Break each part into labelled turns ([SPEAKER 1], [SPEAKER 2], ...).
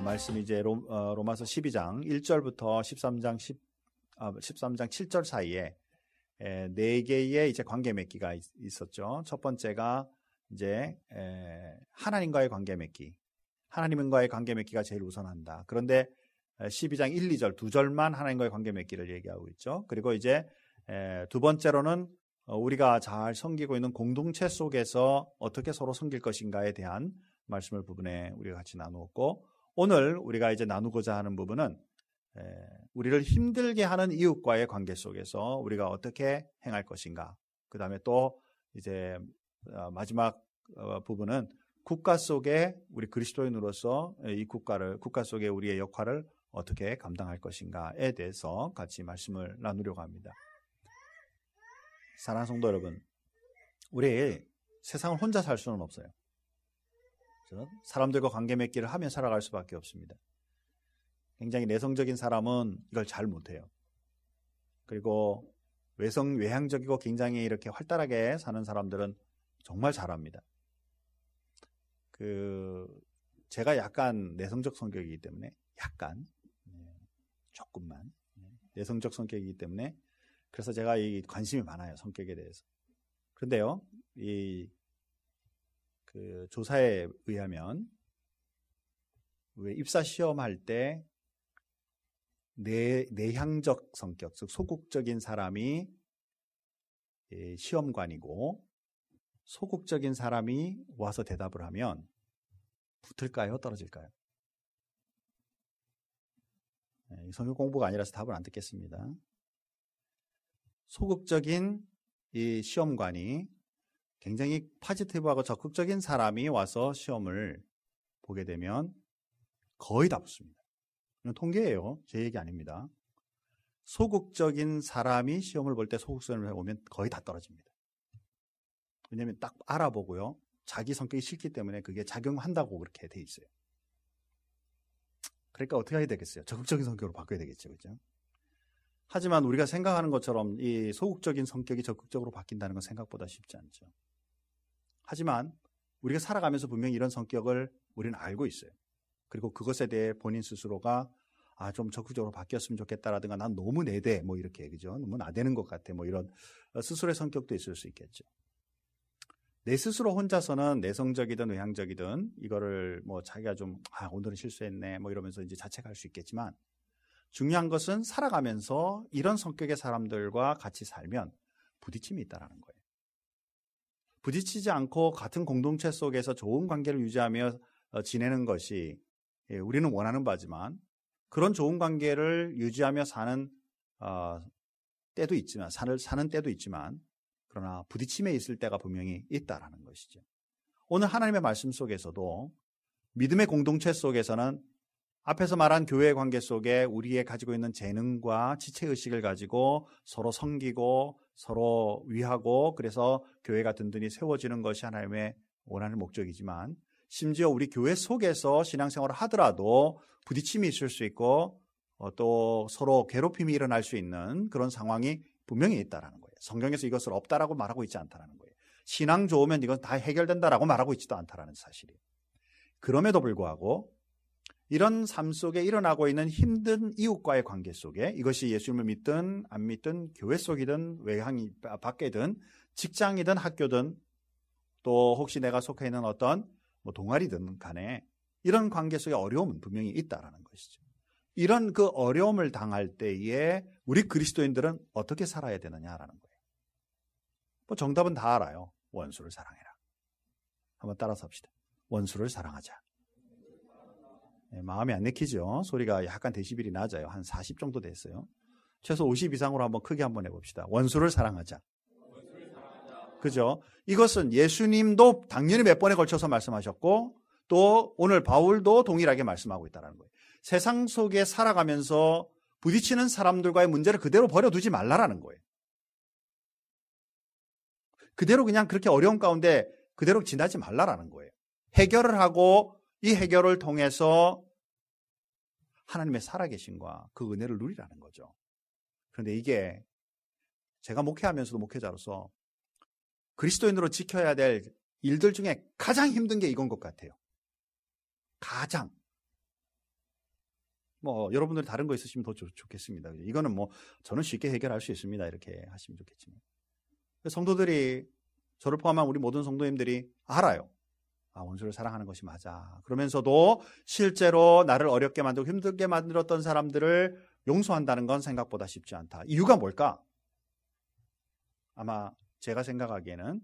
[SPEAKER 1] 말씀이 이제 로마서 12장 1절부터 13장 7절 사이에 네 개의 이제 관계 맺기가 있었죠. 첫 번째가 이제 하나님과의 관계 맺기. 하나님과의 관계 맺기가 제일 우선한다. 그런데 12장 1, 2절 두 절만 하나님과의 관계 맺기를 얘기하고 있죠. 그리고 이제 두 번째로는 우리가 잘 섬기고 있는 공동체 속에서 어떻게 서로 섬길 것인가에 대한 말씀을 부분에 우리가 같이 나누었고, 오늘 우리가 이제 나누고자 하는 부분은 우리를 힘들게 하는 이웃과의 관계 속에서 우리가 어떻게 행할 것인가. 그 다음에 또 이제 마지막 부분은 국가 속에 우리 그리스도인으로서 이 국가 속에 우리의 역할을 어떻게 감당할 것인가에 대해서 같이 말씀을 나누려고 합니다. 사랑하는 성도 여러분, 우리 세상을 혼자 살 수는 없어요. 사람들과 관계 맺기를 하며 살아갈 수밖에 없습니다. 굉장히 내성적인 사람은 이걸 잘 못해요. 그리고 외향적이고 굉장히 이렇게 활달하게 사는 사람들은 정말 잘합니다. 제가 약간 내성적 성격이기 때문에 조금만 내성적 성격이기 때문에 그래서 제가 이 관심이 많아요, 성격에 대해서. 그런데요, 조사에 의하면 입사 시험할 때 내향적 성격, 즉 소극적인 사람이 시험관이고 소극적인 사람이 와서 대답을 하면 붙을까요? 떨어질까요? 성격 공부가 아니라서 답을 안 듣겠습니다. 소극적인 이 시험관이 굉장히 포지티브하고 적극적인 사람이 와서 시험을 보게 되면 거의 다 붙습니다. 이건 통계예요. 제 얘기 아닙니다. 소극적인 사람이 시험을 볼 때 소극성을 오면 거의 다 떨어집니다. 왜냐하면 딱 알아보고요, 자기 성격이 싫기 때문에 그게 작용한다고 그렇게 돼 있어요. 그러니까 어떻게 해야 되겠어요? 적극적인 성격으로 바꿔야 되겠죠, 그렇죠? 하지만 우리가 생각하는 것처럼 이 소극적인 성격이 적극적으로 바뀐다는 건 생각보다 쉽지 않죠. 하지만 우리가 살아가면서 분명히 이런 성격을 우리는 알고 있어요. 그리고 그것에 대해 본인 스스로가 좀 적극적으로 바뀌었으면 좋겠다라든가 난 너무 내대 이렇게, 그죠? 너무 나대는 것 같아 이런 스스로의 성격도 있을 수 있겠죠. 내 스스로 혼자서는 내성적이든 외향적이든 이거를 자기가 좀 오늘은 실수했네 이러면서 이제 자책할 수 있겠지만, 중요한 것은 살아가면서 이런 성격의 사람들과 같이 살면 부딪힘이 있다는 거예요. 부딪히지 않고 같은 공동체 속에서 좋은 관계를 유지하며 지내는 것이 우리는 원하는 바지만, 그런 좋은 관계를 유지하며 사는 때도 있지만, 사는 때도 있지만, 그러나 부딪힘에 있을 때가 분명히 있다라는 것이죠. 오늘 하나님의 말씀 속에서도 믿음의 공동체 속에서는 앞에서 말한 교회의 관계 속에 우리의 가지고 있는 재능과 지체의식을 가지고 서로 섬기고 서로 위하고, 그래서 교회가 든든히 세워지는 것이 하나님의 원하는 목적이지만, 심지어 우리 교회 속에서 신앙생활을 하더라도 부딪힘이 있을 수 있고 또 서로 괴롭힘이 일어날 수 있는 그런 상황이 분명히 있다는 거예요. 성경에서 이것을 없다라고 말하고 있지 않다는 거예요. 신앙 좋으면 이건 다 해결된다라고 말하고 있지도 않다는 사실이에요. 그럼에도 불구하고 이런 삶 속에 일어나고 있는 힘든 이웃과의 관계 속에, 이것이 예수님을 믿든 안 믿든 교회 속이든 외향 밖이든 직장이든 학교든 또 혹시 내가 속해 있는 어떤 동아리든 간에 이런 관계 속에 어려움은 분명히 있다라는 것이죠. 이런 그 어려움을 당할 때에 우리 그리스도인들은 어떻게 살아야 되느냐라는 거예요. 정답은 다 알아요. 원수를 사랑해라. 한번 따라서 합시다. 원수를 사랑하자. 마음이 안 내키죠? 소리가 약간 데시벨이 낮아요. 한 40 정도 됐어요. 최소 50 이상으로 한번 크게 한번 해봅시다. 원수를 사랑하자. 그죠? 이것은 예수님도 당연히 몇 번에 걸쳐서 말씀하셨고, 또 오늘 바울도 동일하게 말씀하고 있다는 거예요. 세상 속에 살아가면서 부딪히는 사람들과의 문제를 그대로 버려두지 말라라는 거예요. 그대로 그냥 그렇게 어려운 가운데 그대로 지나지 말라라는 거예요. 해결을 하고 이 해결을 통해서 하나님의 살아계심과 그 은혜를 누리라는 거죠. 그런데 이게 제가 목회하면서도 목회자로서 그리스도인으로 지켜야 될 일들 중에 가장 힘든 게 이건 것 같아요. 가장. 뭐 여러분들이 다른 거 있으시면 더 좋겠습니다. 이거는 뭐 저는 쉽게 해결할 수 있습니다. 이렇게 하시면 좋겠지만 성도들이 저를 포함한 우리 모든 성도님들이 알아요. 원수를 사랑하는 것이 맞아. 그러면서도 실제로 나를 어렵게 만들고 힘들게 만들었던 사람들을 용서한다는 건 생각보다 쉽지 않다. 이유가 뭘까? 아마 제가 생각하기에는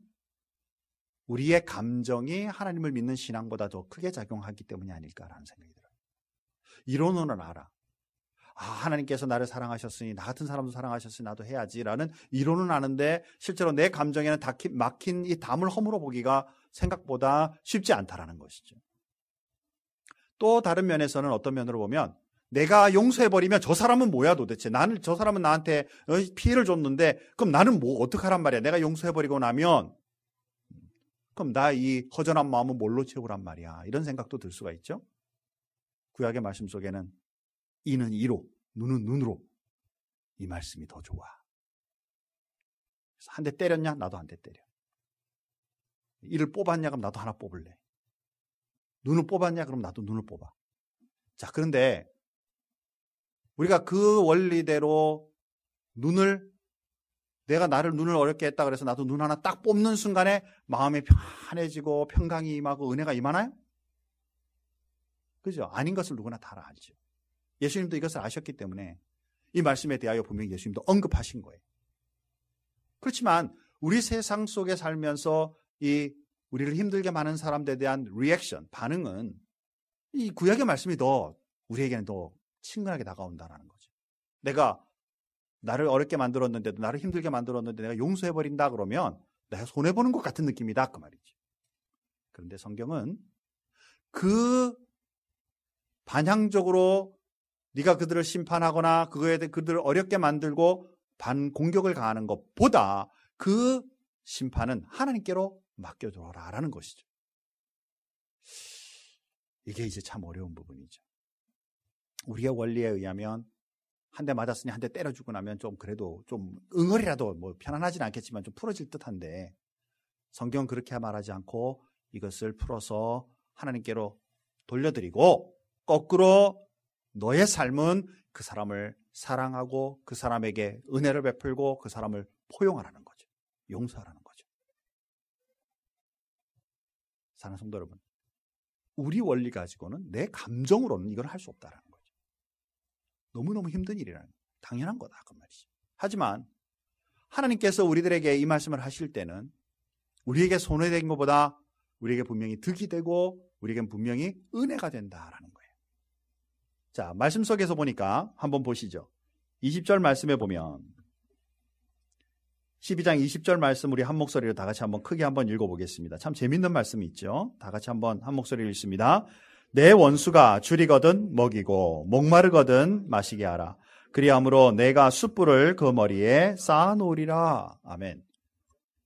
[SPEAKER 1] 우리의 감정이 하나님을 믿는 신앙보다 더 크게 작용하기 때문이 아닐까라는 생각이 들어요. 이론으로는 알아. 하나님께서 나를 사랑하셨으니 나 같은 사람도 사랑하셨으니 나도 해야지라는 이론은 아는데 실제로 내 감정에는 막힌 이 담을 허물어 보기가 생각보다 쉽지 않다라는 것이죠. 또 다른 면에서는 어떤 면으로 보면 내가 용서해버리면 저 사람은 뭐야 도대체. 저 사람은 나한테 피해를 줬는데 그럼 나는 뭐 어떡하란 말이야. 내가 용서해버리고 나면 그럼 나 이 허전한 마음은 뭘로 채우란 말이야. 이런 생각도 들 수가 있죠. 구약의 말씀 속에는 이는 이로, 눈은 눈으로 이 말씀이 더 좋아. 한 대 때렸냐? 나도 한 대 때려. 이를 뽑았냐? 그럼 나도 하나 뽑을래. 눈을 뽑았냐? 그럼 나도 눈을 뽑아. 자, 그런데 우리가 그 원리대로 내가 나를 눈을 어렵게 했다 그래서 나도 눈 하나 딱 뽑는 순간에 마음이 편해지고 평강이 임하고 은혜가 임하나요? 그죠? 아닌 것을 누구나 다 알죠. 예수님도 이것을 아셨기 때문에 이 말씀에 대하여 분명히 예수님도 언급하신 거예요. 그렇지만 우리 세상 속에 살면서 우리를 힘들게 많은 사람들에 대한 리액션, 반응은 이 구약의 말씀이 더 우리에게는 더 친근하게 다가온다는 거죠. 내가 나를 어렵게 만들었는데도 나를 힘들게 만들었는데 내가 용서해버린다 그러면 내가 손해보는 것 같은 느낌이다 그 말이죠. 그런데 성경은 그 반향적으로 네가 그들을 심판하거나 그들을 어렵게 만들고 반공격을 가하는 것보다 그 심판은 하나님께로 맡겨두어라라는 것이죠. 이게 이제 참 어려운 부분이죠. 우리의 원리에 의하면 한 대 맞았으니 한 대 때려주고 나면 좀 그래도 좀 응어리라도 뭐 편안하진 않겠지만 좀 풀어질 듯한데 성경은 그렇게 말하지 않고 이것을 풀어서 하나님께로 돌려드리고 거꾸로 너의 삶은 그 사람을 사랑하고 그 사람에게 은혜를 베풀고 그 사람을 포용하라는 거죠. 용서하라는 거죠. 사랑하는 성도 여러분, 우리 원리 가지고는 내 감정으로는 이걸 할 수 없다라는 거죠. 너무너무 힘든 일이라는 거예요. 당연한 거다 그 말이죠. 하지만 하나님께서 우리들에게 이 말씀을 하실 때는 우리에게 손해된 것보다 우리에게 분명히 득이 되고 우리에겐 분명히 은혜가 된다라는 거예요. 자, 말씀 속에서 보니까 한번 보시죠. 20절 말씀에 보면 12장 20절 말씀 우리 한 목소리로 다 같이 한번 크게 한번 읽어보겠습니다. 참 재밌는 말씀이 있죠. 다 같이 한번 한 목소리로 읽습니다. 내 원수가 줄이거든 먹이고 목마르거든 마시게 하라. 그리함으로 내가 숯불을 그 머리에 쌓아놓으리라. 아멘.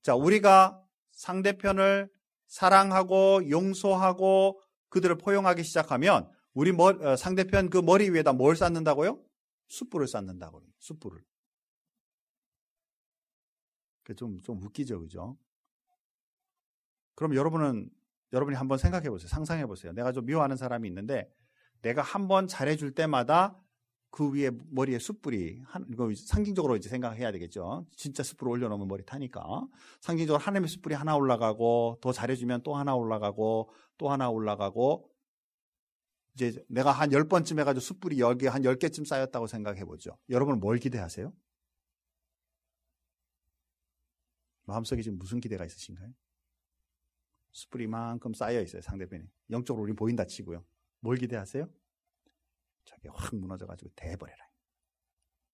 [SPEAKER 1] 자, 우리가 상대편을 사랑하고 용서하고 그들을 포용하기 시작하면 우리 상대편 그 머리 위에다 뭘 쌓는다고요? 숯불을 쌓는다고요. 숯불을. 좀 웃기죠, 그죠? 그럼 여러분이 한번 생각해 보세요. 상상해 보세요. 내가 좀 미워하는 사람이 있는데 내가 한번 잘해줄 때마다 그 위에 머리에 숯불이 이거 상징적으로 이제 생각해야 되겠죠. 진짜 숯불을 올려놓으면 머리 타니까 상징적으로 하나님의 숯불이 하나 올라가고 더 잘해주면 또 하나 올라가고 또 하나 올라가고 이제 내가 한 10번쯤 해가지고 숯불이 여기 한 10개쯤 쌓였다고 생각해 보죠. 여러분은 뭘 기대하세요? 마음속에 지금 무슨 기대가 있으신가요? 숯불이 이만큼 쌓여 있어요. 상대편에. 영적으로 우리 보인다 치고요. 뭘 기대하세요? 저게 확 무너져가지고 대버려라.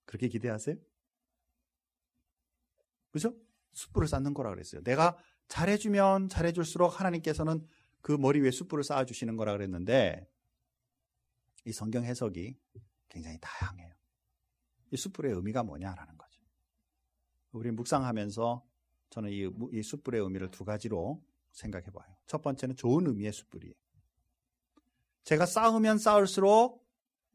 [SPEAKER 1] 그렇게 기대하세요? 그죠? 숯불을 쌓는 거라 그랬어요. 내가 잘해주면 잘해줄수록 하나님께서는 그 머리 위에 숯불을 쌓아주시는 거라 그랬는데 이 성경 해석이 굉장히 다양해요. 이 숯불의 의미가 뭐냐라는 거죠. 우리 묵상하면서 저는 이 숯불의 의미를 두 가지로 생각해 봐요. 첫 번째는 좋은 의미의 숯불이에요. 제가 쌓으면 쌓을수록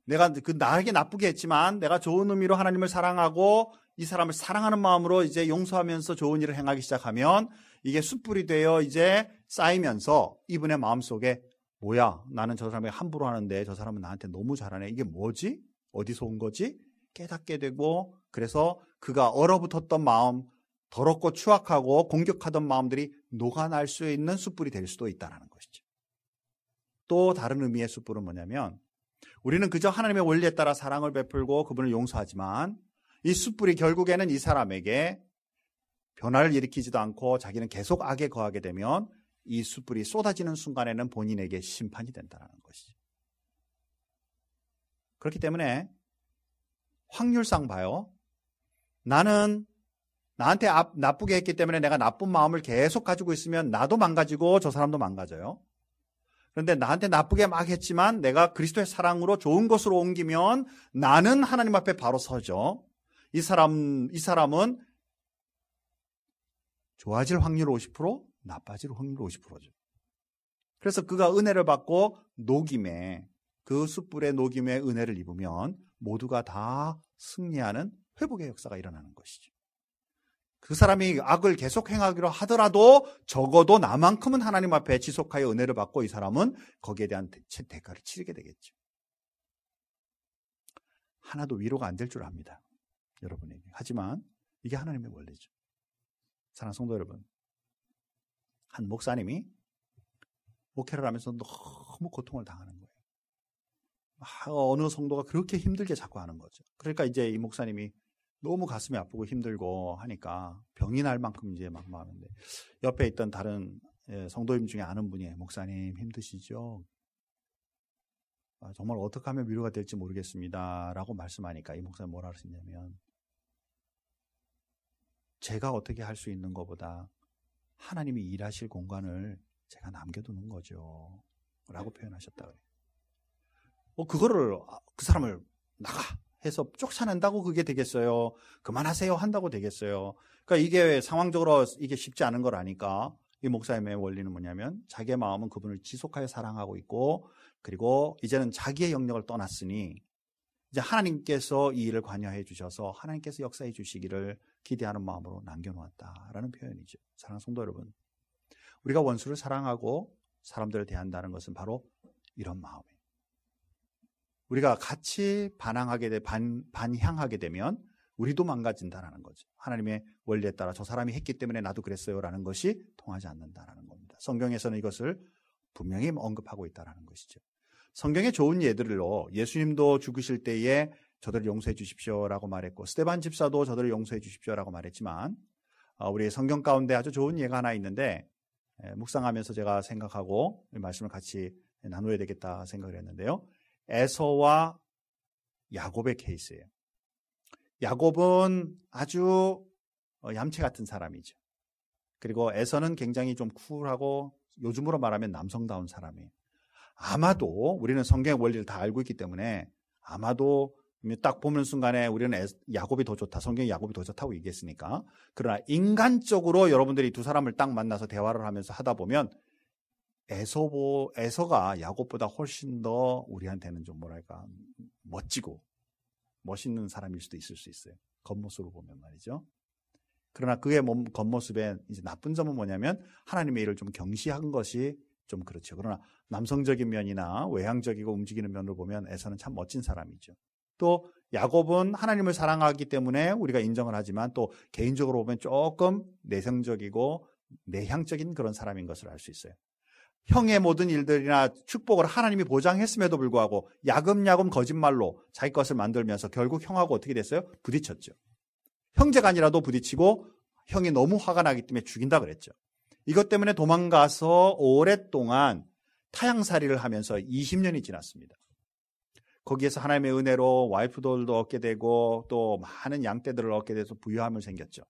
[SPEAKER 1] 내가 나에게 나쁘게 했지만 내가 좋은 의미로 하나님을 사랑하고 이 사람을 사랑하는 마음으로 이제 용서하면서 좋은 일을 행하기 시작하면 이게 숯불이 되어 이제 쌓이면서 이분의 마음속에 뭐야, 나는 저 사람에게 함부로 하는데 저 사람은 나한테 너무 잘하네. 이게 뭐지? 어디서 온 거지? 깨닫게 되고, 그래서 그가 얼어붙었던 마음, 더럽고 추악하고 공격하던 마음들이 녹아날 수 있는 숯불이 될 수도 있다는 것이죠. 또 다른 의미의 숯불은 뭐냐면, 우리는 그저 하나님의 원리에 따라 사랑을 베풀고 그분을 용서하지만 이 숯불이 결국에는 이 사람에게 변화를 일으키지도 않고 자기는 계속 악에 거하게 되면 이 숯불이 쏟아지는 순간에는 본인에게 심판이 된다는 것이죠. 그렇기 때문에 확률상 봐요. 나는 나한테 나쁘게 했기 때문에 내가 나쁜 마음을 계속 가지고 있으면 나도 망가지고 저 사람도 망가져요. 그런데 나한테 나쁘게 막 했지만 내가 그리스도의 사랑으로 좋은 것으로 옮기면 나는 하나님 앞에 바로 서죠. 이 사람은 좋아질 확률 50%, 나빠질 확률 50%죠. 그래서 그가 은혜를 받고 녹임에, 그 숯불의 녹임에 은혜를 입으면 모두가 다 승리하는 회복의 역사가 일어나는 것이죠. 그 사람이 악을 계속 행하기로 하더라도 적어도 나만큼은 하나님 앞에 지속하여 은혜를 받고 이 사람은 거기에 대한 대가를 치르게 되겠죠. 하나도 위로가 안 될 줄 압니다. 여러분에게. 하지만 이게 하나님의 원리죠. 사랑하는 성도 여러분, 한 목사님이 목회를 하면서 너무 고통을 당하는 거예요. 어느 성도가 그렇게 힘들게 자꾸 하는 거죠. 그러니까 이제 이 목사님이 너무 가슴이 아프고 힘들고 하니까 병이 날 만큼 이제 막 마음인데, 옆에 있던 다른 성도님 중에 아는 분이, 목사님 힘드시죠? 정말 어떻게 하면 위로가 될지 모르겠습니다 라고 말씀하니까 이 목사님 뭐라 그러시냐면, 제가 어떻게 할 수 있는 것보다 하나님이 일하실 공간을 제가 남겨두는 거죠 라고 표현하셨다 그래요. 그거를 그 사람을 나가 해서 쫓아낸다고 그게 되겠어요? 그만하세요 한다고 되겠어요? 그러니까 이게 상황적으로 이게 쉽지 않은 걸 아니까 이 목사님의 원리는 뭐냐면, 자기의 마음은 그분을 지속하여 사랑하고 있고, 그리고 이제는 자기의 영역을 떠났으니 이제 하나님께서 이 일을 관여해 주셔서 하나님께서 역사해 주시기를 기대하는 마음으로 남겨놓았다라는 표현이죠. 사랑하는 성도 여러분, 우리가 원수를 사랑하고 사람들을 대한다는 것은 바로 이런 마음이에요. 우리가 같이 반향하게 되면 우리도 망가진다는 거죠. 하나님의 원리에 따라 저 사람이 했기 때문에 나도 그랬어요라는 것이 통하지 않는다는 겁니다. 성경에서는 이것을 분명히 언급하고 있다는 것이죠. 성경의 좋은 예들로 예수님도 죽으실 때에 저들을 용서해 주십시오라고 말했고, 스데반 집사도 저들을 용서해 주십시오라고 말했지만, 우리 성경 가운데 아주 좋은 예가 하나 있는데, 묵상하면서 제가 생각하고 이 말씀을 같이 나눠야 되겠다 생각을 했는데요. 에서와 야곱의 케이스예요. 야곱은 아주 얌체 같은 사람이죠. 그리고 에서는 굉장히 좀 쿨하고 요즘으로 말하면 남성다운 사람이에요. 아마도 우리는 성경의 원리를 다 알고 있기 때문에 아마도 딱 보는 순간에 우리는 야곱이 더 좋다, 성경이 야곱이 더 좋다고 얘기했으니까. 그러나 인간적으로 여러분들이 두 사람을 딱 만나서 대화를 하면서 하다 보면 에서가 야곱보다 훨씬 더 우리한테는 좀 뭐랄까 멋지고 멋있는 사람일 수도 있을 수 있어요. 겉모습으로 보면 말이죠. 그러나 그의 겉모습의 이제 나쁜 점은 뭐냐면 하나님의 일을 좀 경시한 것이 좀 그렇죠. 그러나 남성적인 면이나 외향적이고 움직이는 면으로 보면 에서는 참 멋진 사람이죠. 또 야곱은 하나님을 사랑하기 때문에 우리가 인정을 하지만 또 개인적으로 보면 조금 내성적이고 내향적인 그런 사람인 것을 알 수 있어요. 형의 모든 일들이나 축복을 하나님이 보장했음에도 불구하고 야금야금 거짓말로 자기 것을 만들면서 결국 형하고 어떻게 됐어요? 부딪혔죠. 형제가 아니라도 부딪히고 형이 너무 화가 나기 때문에 죽인다 그랬죠. 이것 때문에 도망가서 오랫동안 타향살이를 하면서 20년이 지났습니다. 거기에서 하나님의 은혜로 와이프들도 얻게 되고 또 많은 양떼들을 얻게 돼서 부유함을 생겼죠.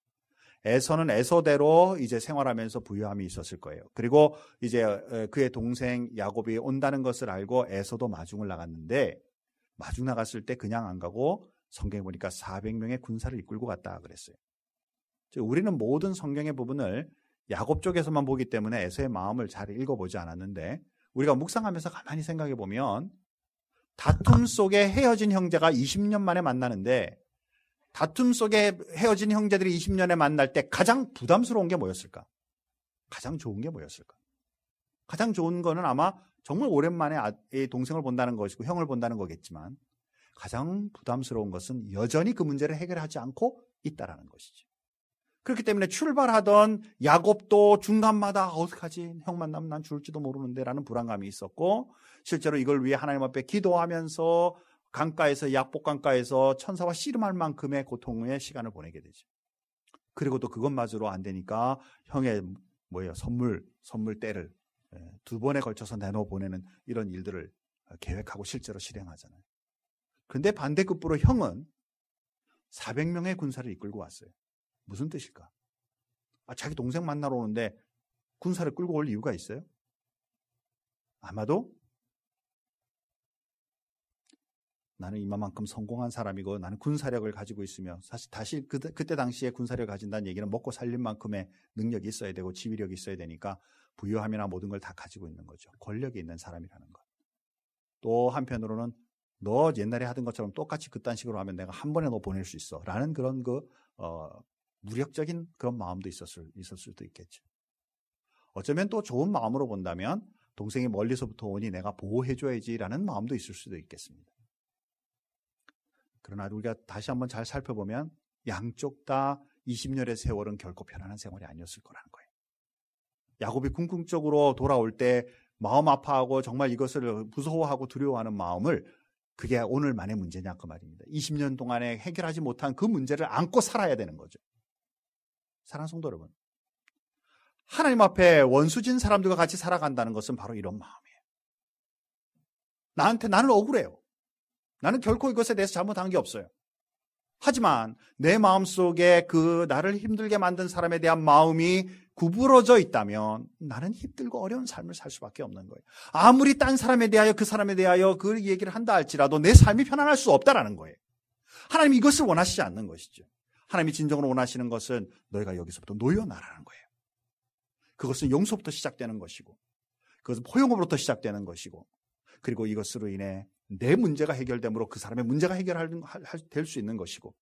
[SPEAKER 1] 에서는 에서대로 이제 생활하면서 부유함이 있었을 거예요. 그리고 이제 그의 동생 야곱이 온다는 것을 알고 에서도 마중을 나갔는데, 마중 나갔을 때 그냥 안 가고 성경에 보니까 400명의 군사를 이끌고 갔다 그랬어요. 우리는 모든 성경의 부분을 야곱 쪽에서만 보기 때문에 에서의 마음을 잘 읽어보지 않았는데, 우리가 묵상하면서 가만히 생각해 보면 다툼 속에 헤어진 형제가 20년 만에 만나는데, 다툼 속에 헤어진 형제들이 20년에 만날 때 가장 부담스러운 게 뭐였을까? 가장 좋은 게 뭐였을까? 가장 좋은 거는 아마 정말 오랜만에 동생을 본다는 것이고 형을 본다는 거겠지만 가장 부담스러운 것은 여전히 그 문제를 해결하지 않고 있다는 것이죠. 그렇기 때문에 출발하던 야곱도 중간마다 어떡하지? 형 만나면 난 죽을지도 모르는데 라는 불안감이 있었고, 실제로 이걸 위해 하나님 앞에 기도하면서 강가에서, 약복강가에서 천사와 씨름할 만큼의 고통의 시간을 보내게 되죠. 그리고 또 그것마저로 안 되니까 형의 선물 때를 2번에 걸쳐서 내놓아 보내는 이런 일들을 계획하고 실제로 실행하잖아요. 그런데 반대급부로 형은 400명의 군사를 이끌고 왔어요. 무슨 뜻일까? 자기 동생 만나러 오는데 군사를 끌고 올 이유가 있어요? 아마도 나는 이만큼 성공한 사람이고 나는 군사력을 가지고 있으며, 사실 다시 그때 당시에 군사력을 가진다는 얘기는 먹고 살릴 만큼의 능력이 있어야 되고 지휘력이 있어야 되니까 부유함이나 모든 걸 다 가지고 있는 거죠. 권력이 있는 사람이라는 것. 또 한편으로는 너 옛날에 하던 것처럼 똑같이 그딴 식으로 하면 내가 한 번에 너 보낼 수 있어 라는 그런 무력적인 그런 마음도 있었을 수도 있겠죠. 어쩌면 또 좋은 마음으로 본다면 동생이 멀리서부터 오니 내가 보호해줘야지라는 마음도 있을 수도 있겠습니다. 그러나 우리가 다시 한번 잘 살펴보면 양쪽 다 20년의 세월은 결코 편안한 생활이 아니었을 거라는 거예요. 야곱이 궁극적으로 돌아올 때 마음 아파하고 정말 이것을 무서워하고 두려워하는 마음을, 그게 오늘만의 문제냐 그 말입니다. 20년 동안에 해결하지 못한 그 문제를 안고 살아야 되는 거죠. 사랑하는 성도 여러분, 하나님 앞에 원수진 사람들과 같이 살아간다는 것은 바로 이런 마음이에요. 나는 억울해요. 나는 결코 이것에 대해서 잘못한 게 없어요. 하지만 내 마음속에 그 나를 힘들게 만든 사람에 대한 마음이 구부러져 있다면 나는 힘들고 어려운 삶을 살 수밖에 없는 거예요. 아무리 딴 사람에 대하여 그 사람에 대하여 그 얘기를 한다 할지라도 내 삶이 편안할 수 없다라는 거예요. 하나님이 이것을 원하시지 않는 것이죠. 하나님이 진정으로 원하시는 것은 너희가 여기서부터 놓여나라는 거예요. 그것은 용서부터 시작되는 것이고, 그것은 포용으로부터 시작되는 것이고, 그리고 이것으로 인해 내 문제가 해결됨으로 그 사람의 문제가 될 수 있는 것이고,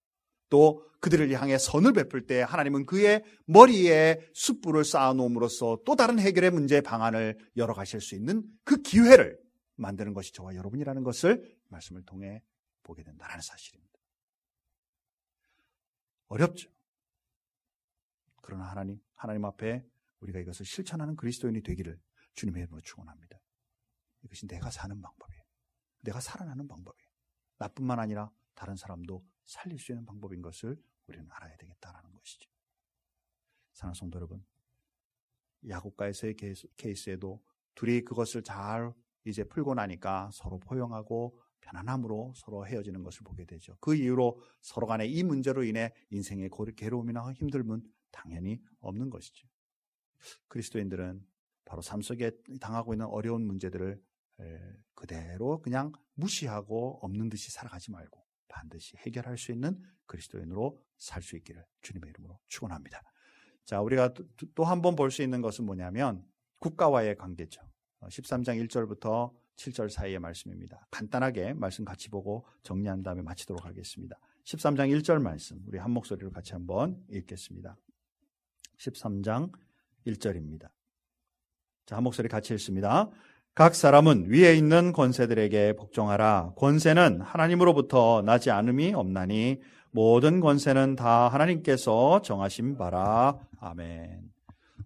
[SPEAKER 1] 또 그들을 향해 선을 베풀 때 하나님은 그의 머리에 숯불을 쌓아놓음으로써 또 다른 해결의 문제의 방안을 열어가실 수 있는 그 기회를 만드는 것이 저와 여러분이라는 것을 말씀을 통해 보게 된다는 사실입니다. 어렵죠. 그러나 하나님 앞에 우리가 이것을 실천하는 그리스도인이 되기를 주님의 이름으로 축원합니다. 이것이 내가 사는 방법이에요. 내가 살아나는 방법이에요. 나뿐만 아니라 다른 사람도 살릴 수 있는 방법인 것을 우리는 알아야 되겠다는 것이죠. 사랑하는 성도 여러분, 야곱과의 케이스에도 둘이 그것을 잘 이제 풀고 나니까 서로 포용하고 편안함으로 서로 헤어지는 것을 보게 되죠. 그 이후로 서로 간에 이 문제로 인해 인생의 괴로움이나 힘듦은 당연히 없는 것이죠. 그리스도인들은 바로 삶 속에 당하고 있는 어려운 문제들을 그대로 그냥 무시하고 없는 듯이 살아가지 말고 반드시 해결할 수 있는 그리스도인으로 살 수 있기를 주님의 이름으로 축원합니다. 자, 우리가 또 한 번 볼 수 있는 것은 뭐냐면 국가와의 관계죠. 13장 1절부터 7절 사이의 말씀입니다. 간단하게 말씀 같이 보고 정리한 다음에 마치도록 하겠습니다. 13장 1절 말씀 우리 한 목소리로 같이 한번 읽겠습니다. 13장 1절입니다. 자, 한 목소리 같이 읽습니다. 각 사람은 위에 있는 권세들에게 복종하라. 권세는 하나님으로부터 나지 않음이 없나니 모든 권세는 다 하나님께서 정하신 바라. 아멘.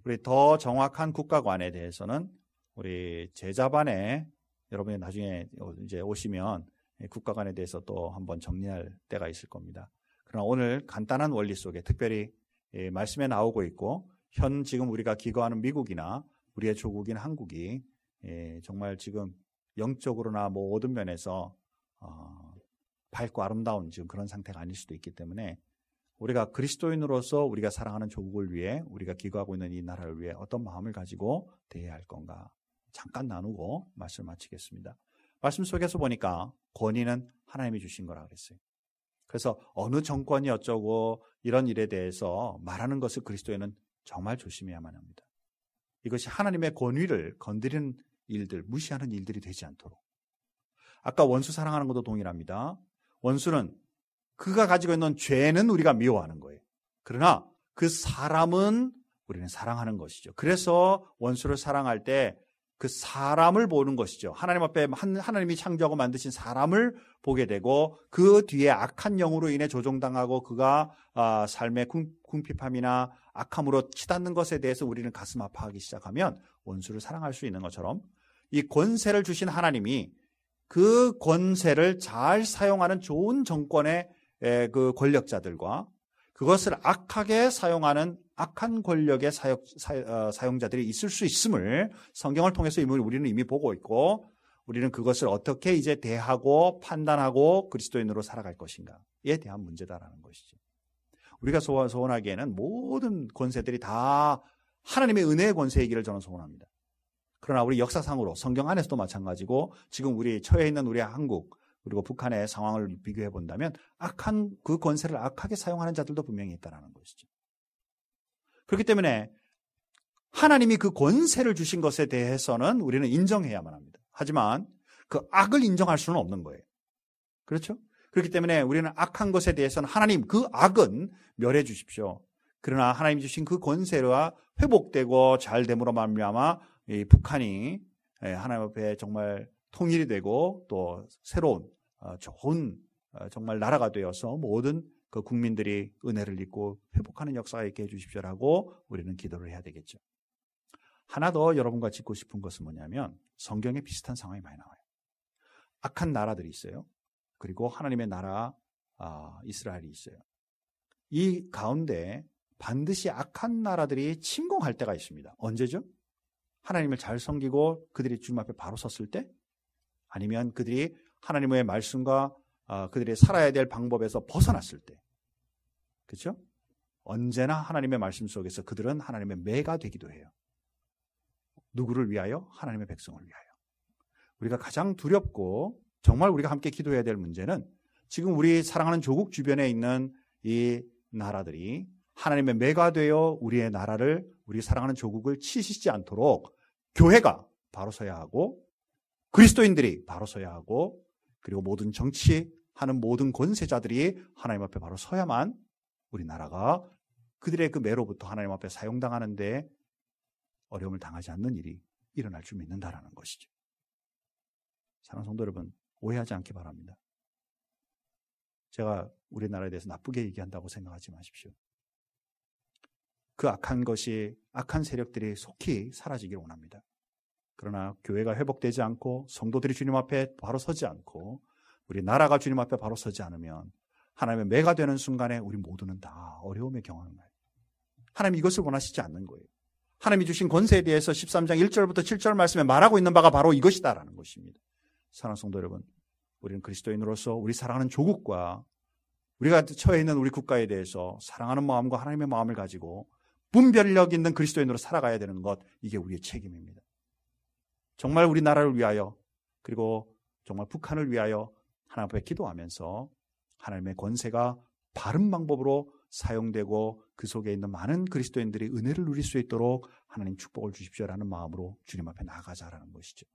[SPEAKER 1] 우리 더 정확한 국가관에 대해서는 우리 제자반에 여러분이 나중에 이제 오시면 국가관에 대해서 또 한번 정리할 때가 있을 겁니다. 그러나 오늘 간단한 원리 속에 특별히 말씀에 나오고 있고 지금 우리가 기거하는 미국이나 우리의 조국인 한국이 정말 지금 영적으로나 모든 면에서 밝고 아름다운 지금 그런 상태가 아닐 수도 있기 때문에 우리가 그리스도인으로서 우리가 사랑하는 조국을 위해 우리가 기거하고 있는 이 나라를 위해 어떤 마음을 가지고 대해야 할 건가 잠깐 나누고 말씀을 마치겠습니다. 말씀 속에서 보니까 권위는 하나님이 주신 거라 그랬어요. 그래서 어느 정권이 어쩌고 이런 일에 대해서 말하는 것을 그리스도인은 정말 조심해야만 합니다. 이것이 하나님의 권위를 건드리는 일들, 무시하는 일들이 되지 않도록. 아까 원수 사랑하는 것도 동일합니다. 원수는 그가 가지고 있는 죄는 우리가 미워하는 거예요. 그러나 그 사람은 우리는 사랑하는 것이죠. 그래서 원수를 사랑할 때 그 사람을 보는 것이죠. 하나님 앞에 하나님이 창조하고 만드신 사람을 보게 되고 그 뒤에 악한 영으로 인해 조종당하고 그가 삶의 궁핍함이나 악함으로 치닫는 것에 대해서 우리는 가슴 아파하기 시작하면 원수를 사랑할 수 있는 것처럼 이 권세를 주신 하나님이 그 권세를 잘 사용하는 좋은 정권의 그 권력자들과 그것을 악하게 사용하는 악한 권력의 사용자들이 있을 수 있음을 성경을 통해서 우리는 이미 보고 있고 우리는 그것을 어떻게 이제 대하고 판단하고 그리스도인으로 살아갈 것인가에 대한 문제다라는 것이죠. 우리가 소원하기에는 모든 권세들이 다 하나님의 은혜의 권세이기를 저는 소원합니다. 그러나 우리 역사상으로 성경 안에서도 마찬가지고 지금 우리 처해 있는 우리 한국 그리고 북한의 상황을 비교해 본다면 악한 그 권세를 악하게 사용하는 자들도 분명히 있다는 것이죠. 그렇기 때문에 하나님이 그 권세를 주신 것에 대해서는 우리는 인정해야만 합니다. 하지만 그 악을 인정할 수는 없는 거예요. 그렇죠? 그렇기 때문에 우리는 악한 것에 대해서는 하나님 그 악은 멸해 주십시오. 그러나 하나님 주신 그 권세가 회복되고 잘 됨으로 말미암아 이 북한이 하나님 앞에 정말 통일이 되고 또 새로운 좋은 정말 나라가 되어서 모든 그 국민들이 은혜를 입고 회복하는 역사가 있게 해주십시오라고 우리는 기도를 해야 되겠죠. 하나 더 여러분과 짚고 싶은 것은 뭐냐면 성경에 비슷한 상황이 많이 나와요. 악한 나라들이 있어요. 그리고 하나님의 나라 이스라엘이 있어요. 이 가운데 반드시 악한 나라들이 침공할 때가 있습니다. 언제죠? 하나님을 잘 섬기고 그들이 주님 앞에 바로 섰을 때, 아니면 그들이 하나님의 말씀과 그들이 살아야 될 방법에서 벗어났을 때, 그렇죠? 언제나 하나님의 말씀 속에서 그들은 하나님의 매가 되기도 해요. 누구를 위하여? 하나님의 백성을 위하여. 우리가 가장 두렵고 정말 우리가 함께 기도해야 될 문제는 지금 우리 사랑하는 조국 주변에 있는 이 나라들이 하나님의 매가 되어 우리의 나라를, 우리 사랑하는 조국을 치시지 않도록 교회가 바로 서야 하고 그리스도인들이 바로 서야 하고 그리고 모든 정치하는 모든 권세자들이 하나님 앞에 바로 서야만 우리나라가 그들의 그 매로부터 하나님 앞에 사용당하는데 어려움을 당하지 않는 일이 일어날 줄 믿는다라는 것이죠. 사랑하는 성도 여러분, 오해하지 않기 바랍니다. 제가 우리나라에 대해서 나쁘게 얘기한다고 생각하지 마십시오. 그 악한 것이, 악한 세력들이 속히 사라지기를 원합니다. 그러나 교회가 회복되지 않고 성도들이 주님 앞에 바로 서지 않고 우리 나라가 주님 앞에 바로 서지 않으면 하나님의 매가 되는 순간에 우리 모두는 다 어려움에 경험해요. 하나님 이것을 원하시지 않는 거예요. 하나님이 주신 권세에 대해서 13장 1절부터 7절 말씀에 말하고 있는 바가 바로 이것이다라는 것입니다. 사랑하는 성도 여러분, 우리는 그리스도인으로서 우리 사랑하는 조국과 우리가 처해 있는 우리 국가에 대해서 사랑하는 마음과 하나님의 마음을 가지고 분별력 있는 그리스도인으로 살아가야 되는 것, 이게 우리의 책임입니다. 정말 우리나라를 위하여 그리고 정말 북한을 위하여 하나님 앞에 기도하면서 하나님의 권세가 바른 방법으로 사용되고 그 속에 있는 많은 그리스도인들이 은혜를 누릴 수 있도록 하나님 축복을 주십시오라는 마음으로 주님 앞에 나가자라는 것이죠.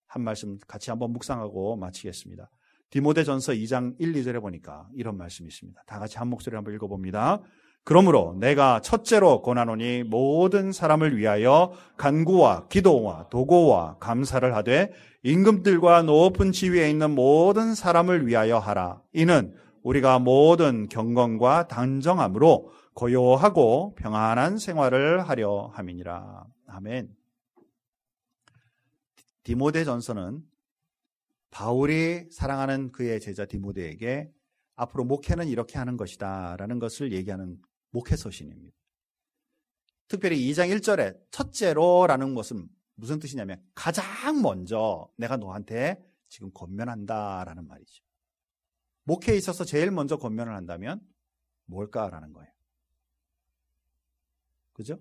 [SPEAKER 1] 한 말씀 같이 한번 묵상하고 마치겠습니다. 디모데전서 2장 1, 2절에 보니까 이런 말씀이 있습니다. 다 같이 한 목소리로 한번 읽어봅니다. 그러므로 내가 첫째로 권하노니 모든 사람을 위하여 간구와 기도와 도고와 감사를 하되 임금들과 높은 지위에 있는 모든 사람을 위하여 하라. 이는 우리가 모든 경건과 단정함으로 고요하고 평안한 생활을 하려 함이니라. 아멘. 디모데전서는 바울이 사랑하는 그의 제자 디모데에게 앞으로 목회는 이렇게 하는 것이다 라는 것을 얘기하는 목회서신입니다. 특별히 2장 1절에 첫째로 라는 것은 무슨 뜻이냐면 가장 먼저 내가 너한테 지금 권면한다 라는 말이죠. 목회에 있어서 제일 먼저 권면을 한다면 뭘까라는 거예요. 그죠?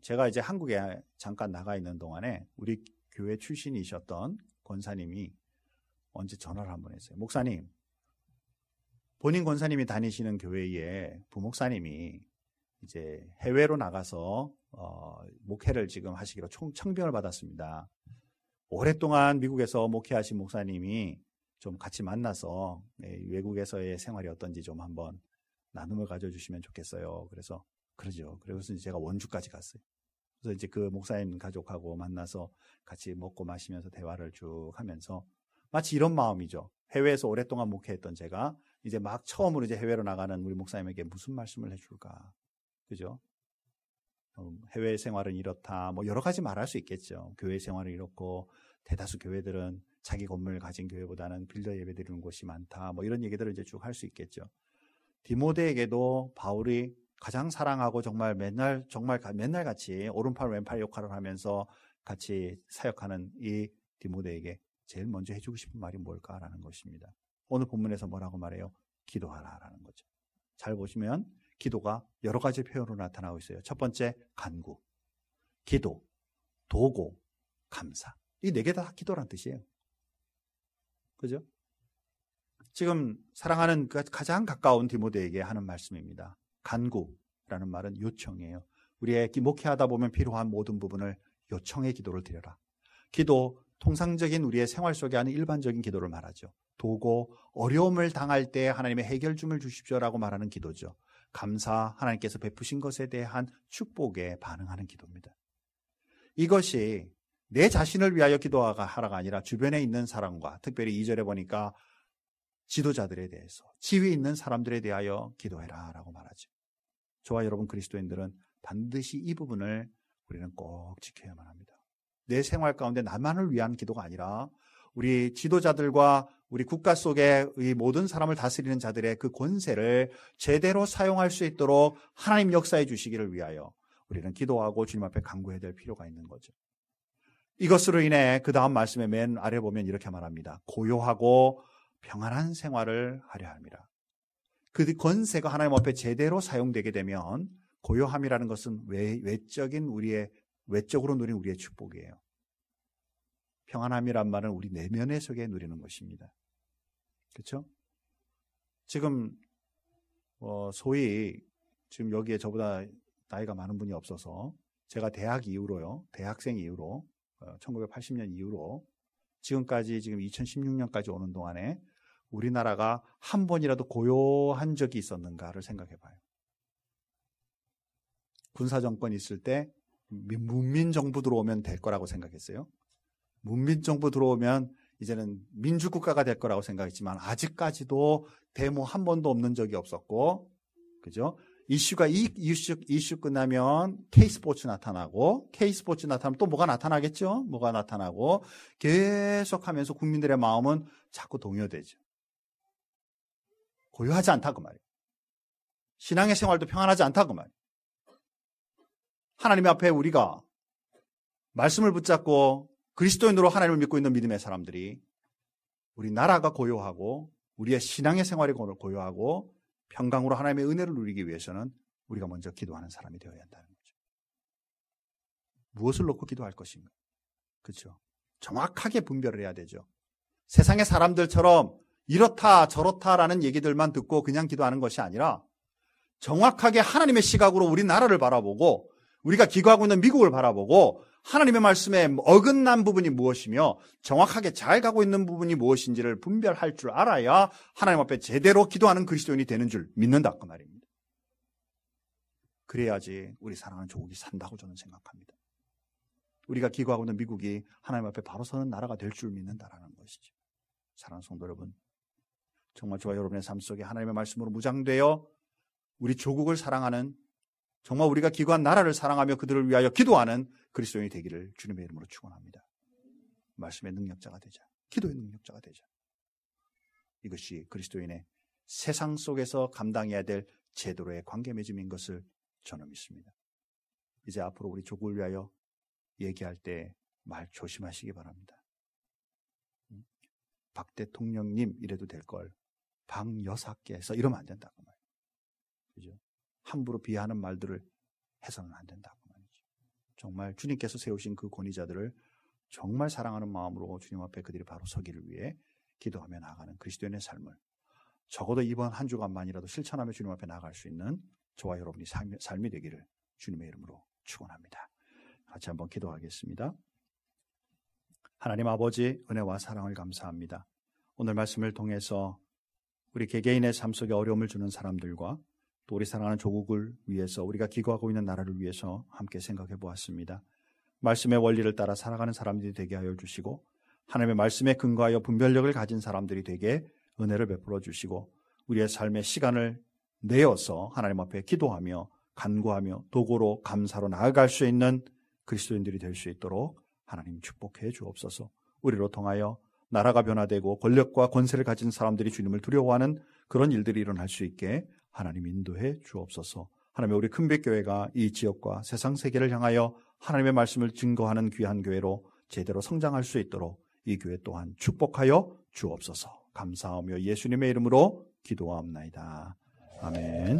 [SPEAKER 1] 제가 이제 한국에 잠깐 나가 있는 동안에 우리 교회 출신이셨던 권사님이 언제 전화를 한번 했어요. 목사님, 본인 권사님이 다니시는 교회에 부목사님이 이제 해외로 나가서 목회를 지금 하시기로 청빙을 받았습니다. 오랫동안 미국에서 목회하신 목사님이 좀 같이 만나서 외국에서의 생활이 어떤지 좀 한번 나눔을 가져주시면 좋겠어요. 그래서 그러죠. 그래서 제가 원주까지 갔어요. 그래서 이제 그 목사님 가족하고 만나서 같이 먹고 마시면서 대화를 쭉 하면서 마치 이런 마음이죠. 해외에서 오랫동안 목회했던 제가 이제 막 처음으로 이제 해외로 나가는 우리 목사님에게 무슨 말씀을 해줄까? 그죠? 해외 생활은 이렇다. 뭐 여러 가지 말할 수 있겠죠. 교회 생활은 이렇고 대다수 교회들은 자기 건물 가진 교회보다는 빌려 예배 드리는 곳이 많다. 뭐 이런 얘기들을 이제 쭉 할 수 있겠죠. 디모데에게도 바울이 가장 사랑하고 정말 맨날 같이 오른팔 왼팔 역할을 하면서 같이 사역하는 이 디모데에게 제일 먼저 해주고 싶은 말이 뭘까라는 것입니다. 오늘 본문에서 뭐라고 말해요? 기도하라라는 거죠. 잘 보시면 기도가 여러 가지 표현으로 나타나고 있어요. 첫 번째 간구, 기도, 도고, 감사. 이 네 개 다 기도란 뜻이에요. 그죠? 지금 사랑하는 가장 가까운 디모데에게 하는 말씀입니다. 간구라는 말은 요청이에요. 우리의 목회하다 보면 필요한 모든 부분을 요청의 기도를 드려라. 기도, 통상적인 우리의 생활 속에 하는 일반적인 기도를 말하죠. 도고, 어려움을 당할 때 하나님의 해결줌을 주십시오라고 말하는 기도죠. 감사, 하나님께서 베푸신 것에 대한 축복에 반응하는 기도입니다. 이것이 내 자신을 위하여 기도하라가 아니라 주변에 있는 사람과, 특별히 2절에 보니까 지도자들에 대해서, 지위에 있는 사람들에 대하여 기도해라 라고 말하죠. 저와 여러분 그리스도인들은 반드시 이 부분을 우리는 꼭 지켜야만 합니다. 내 생활 가운데 나만을 위한 기도가 아니라 우리 지도자들과 우리 국가 속의 이 모든 사람을 다스리는 자들의 그 권세를 제대로 사용할 수 있도록 하나님 역사해 주시기를 위하여 우리는 기도하고 주님 앞에 간구해야 될 필요가 있는 거죠. 이것으로 인해 그 다음 말씀의 맨 아래 보면 이렇게 말합니다. 고요하고 평안한 생활을 하려 합니다. 그 권세가 하나님 앞에 제대로 사용되게 되면 고요함이라는 것은 외적으로 누린 우리의 축복이에요. 평안함이란 말은 우리 내면의 속에 누리는 것입니다. 그렇죠? 지금 소위 지금 여기에 저보다 나이가 많은 분이 없어서 제가 대학생 이후로 1980년 이후로 지금까지 지금 2016년까지 오는 동안에 우리나라가 한 번이라도 고요한 적이 있었는가를 생각해 봐요. 군사정권이 있을 때 문민정부 들어오면 될 거라고 생각했어요. 문민정부 들어오면 이제는 민주국가가 될 거라고 생각했지만 아직까지도 데모 한 번도 없는 적이 없었고, 그죠? 이슈 끝나면 K스포츠 나타나고, K스포츠 나타나면 또 뭐가 나타나겠죠? 뭐가 나타나고, 계속 하면서 국민들의 마음은 자꾸 동요되죠. 고요하지 않다 그 말이에요. 신앙의 생활도 평안하지 않다 그 말이에요. 하나님 앞에 우리가 말씀을 붙잡고 그리스도인으로 하나님을 믿고 있는 믿음의 사람들이 우리 나라가 고요하고 우리의 신앙의 생활이 고요하고 평강으로 하나님의 은혜를 누리기 위해서는 우리가 먼저 기도하는 사람이 되어야 한다는 거죠. 무엇을 놓고 기도할 것인가? 그렇죠? 정확하게 분별을 해야 되죠. 세상의 사람들처럼 이렇다 저렇다라는 얘기들만 듣고 그냥 기도하는 것이 아니라 정확하게 하나님의 시각으로 우리 나라를 바라보고 우리가 기거하고 있는 미국을 바라보고 하나님의 말씀에 어긋난 부분이 무엇이며 정확하게 잘 가고 있는 부분이 무엇인지를 분별할 줄 알아야 하나님 앞에 제대로 기도하는 그리스도인이 되는 줄 믿는다 그 말입니다. 그래야지 우리 사랑하는 조국이 산다고 저는 생각합니다. 우리가 기거하고 있는 미국이 하나님 앞에 바로 서는 나라가 될 줄 믿는다라는 것이죠. 사랑하는 성도 여러분, 정말 저와 여러분의 삶 속에 하나님의 말씀으로 무장되어 우리 조국을 사랑하는, 정말 우리가 기거한 나라를 사랑하며 그들을 위하여 기도하는 그리스도인이 되기를 주님의 이름으로 축원합니다. 말씀의 능력자가 되자. 기도의 능력자가 되자. 이것이 그리스도인의 세상 속에서 감당해야 될 제도로의 관계 맺음인 것을 저는 믿습니다. 이제 앞으로 우리 조국을 위하여 얘기할 때 말 조심하시기 바랍니다. 박 대통령님 이래도 될 걸 박 여사께서 이러면 안 된다고 말이에요. 그죠? 함부로 비하하는 말들을 해서는 안 된다고 말이죠. 정말 주님께서 세우신 그 권위자들을 정말 사랑하는 마음으로 주님 앞에 그들이 바로 서기를 위해 기도하며 나아가는 그리스도인의 삶을 적어도 이번 한 주간만이라도 실천하며 주님 앞에 나아갈 수 있는 저와 여러분이 삶이 되기를 주님의 이름으로 축원합니다. 같이 한번 기도하겠습니다. 하나님 아버지, 은혜와 사랑을 감사합니다. 오늘 말씀을 통해서 우리 개개인의 삶 속에 어려움을 주는 사람들과 또 우리 사랑하는 조국을 위해서, 우리가 기거하고 있는 나라를 위해서 함께 생각해 보았습니다. 말씀의 원리를 따라 살아가는 사람들이 되게 하여 주시고, 하나님의 말씀에 근거하여 분별력을 가진 사람들이 되게 은혜를 베풀어 주시고, 우리의 삶의 시간을 내어서 하나님 앞에 기도하며 간구하며 도구로 감사로 나아갈 수 있는 그리스도인들이 될 수 있도록 하나님 축복해 주옵소서. 우리로 통하여 나라가 변화되고 권력과 권세를 가진 사람들이 주님을 두려워하는 그런 일들이 일어날 수 있게 하나님 인도해 주옵소서. 하나님, 우리 큰빛교회가 이 지역과 세상 세계를 향하여 하나님의 말씀을 증거하는 귀한 교회로 제대로 성장할 수 있도록 이 교회 또한 축복하여 주옵소서. 감사하며 예수님의 이름으로 기도하옵나이다. 아멘.